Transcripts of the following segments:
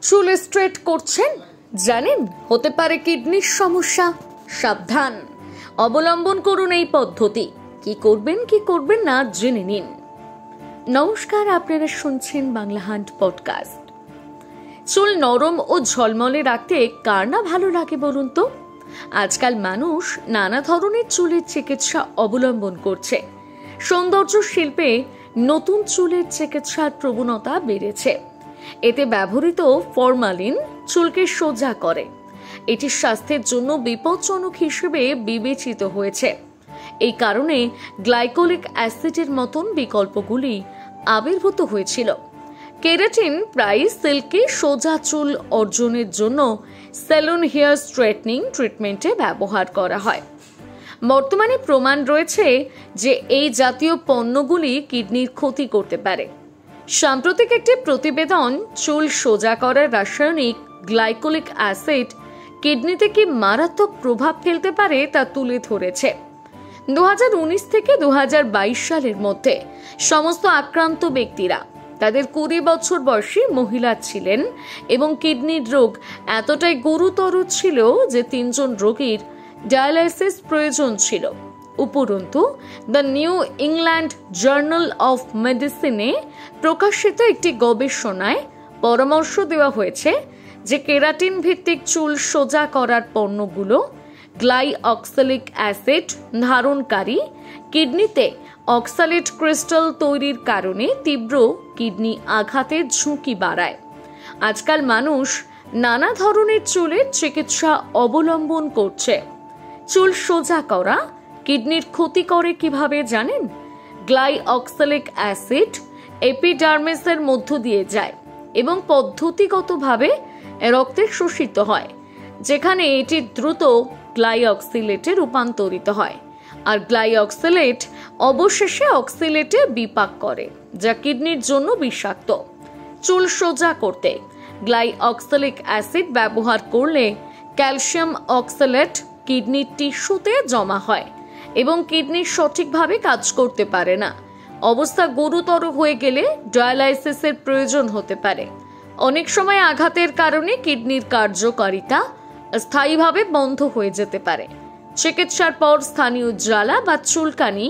চুল স্ট্রেট করছেন, জানেন হতে পারে কিডনির সমস্যা। সাবধান, অবলম্বন করুন এই পদ্ধতি। কি করবেন না জেনে নিন। নমস্কার, আপনারা শুনছেন বাংলা হান্ট পডকাস্ট। চুল নরম ও ঝলমলে রাখতে কার না ভালো লাগে বলুন তো? আজকাল মানুষ নানা ধরনের চুলের চিকিৎসা অবলম্বন করছে। সৌন্দর্য শিল্পে নতুন চুলের চিকিৎসার প্রবণতা বেড়েছে। এতে ব্যবহৃত ফরমালিন চুলকে সোজা করে। এটি স্বাস্থ্যের জন্য বিপজ্জনক হিসেবে বিবেচিত হয়েছে। এই কারণে গ্লাইকোলিক অ্যাসিডের মতন বিকল্পগুলি আবির্ভূত হয়েছিল। কেরাটিন প্রায় সিল্কি সোজা চুল অর্জনের জন্য সেলুন হেয়ার স্ট্রেটনিং ট্রিটমেন্টে ব্যবহার করা হয়। বর্তমানে প্রমাণ রয়েছে যে এই জাতীয় পণ্যগুলি কিডনির ক্ষতি করতে পারে। সাম্প্রতিক একটি প্রতিবেদন চুল সোজা করার রাসায়নিক গ্লাইকোলিক অ্যাসিড কিডনিতে কি মারাত্মক প্রভাব ফেলতে পারে তা তুলে ধরেছে। 2019 থেকে 2022 সালের মধ্যে সমস্ত আক্রান্ত ব্যক্তিরা তাদের 20 বছর বয়সী মহিলা ছিলেন এবং কিডনির রোগ এতটাই গুরুতর ছিল যে 3 জন রোগীর ডায়ালাইসিস প্রয়োজন ছিল। উপরন্তু the new England journal of মেডিসিনে প্রকাশিত একটি গবেষণায় পরামর্শ দেওয়া হয়েছে যে কেরাটিন ভিত্তিক চুল সোজা করার পণ্যগুলো গ্লাইঅক্সালিক অ্যাসিড ধারণকারী কিডনিতে অক্সালেট ক্রিস্টাল তৈরির কারণে তীব্র কিডনি আঘাতের ঝুঁকি বাড়ায়। আজকাল মানুষ নানা ধরনের চুলের চিকিৎসা অবলম্বন করছে। চুল সোজা করা কিডনির ক্ষতি করে কিভাবে জানেন? গ্লাইঅক্সালিক অ্যাসিড এপিডার্মিসের মধ্য দিয়ে যায় এবং পদ্ধতিগতভাবে রক্তে শোষিত হয়, যেখানে এটি দ্রুত গ্লাইঅক্সিলেটে রূপান্তরিত হয়। আর গ্লাইঅক্সিলেট অবশেষে অক্সিলেটে বিপাক করে, যা কিডনির জন্য বিষাক্ত। চুল সোজা করতে গ্লাইঅক্সালিক অ্যাসিড ব্যবহার করলে ক্যালসিয়াম অক্সালেট কিডনির টিস্যুতে জমা হয় এবং কিডনি সঠিকভাবে কাজ করতে পারে না। অবস্থা গুরুতর হয়ে গেলে ডায়ালাইসিসের প্রয়োজন হতে পারে। অনেক সময় আঘাতের কারণে কিডনির কার্যকারিতা স্থায়ীভাবে বন্ধ হয়ে যেতে পারে। চিকিৎসার পর স্থানীয় জ্বালা বা চুলকানি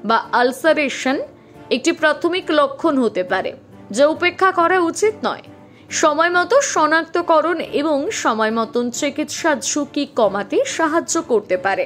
বা আলসারেশন একটি প্রাথমিক লক্ষণ হতে পারে, যা উপেক্ষা করা উচিত নয়। সময় মতো শনাক্তকরণ এবং সময় মতন চিকিৎসা ঝুঁকি কমাতে সাহায্য করতে পারে।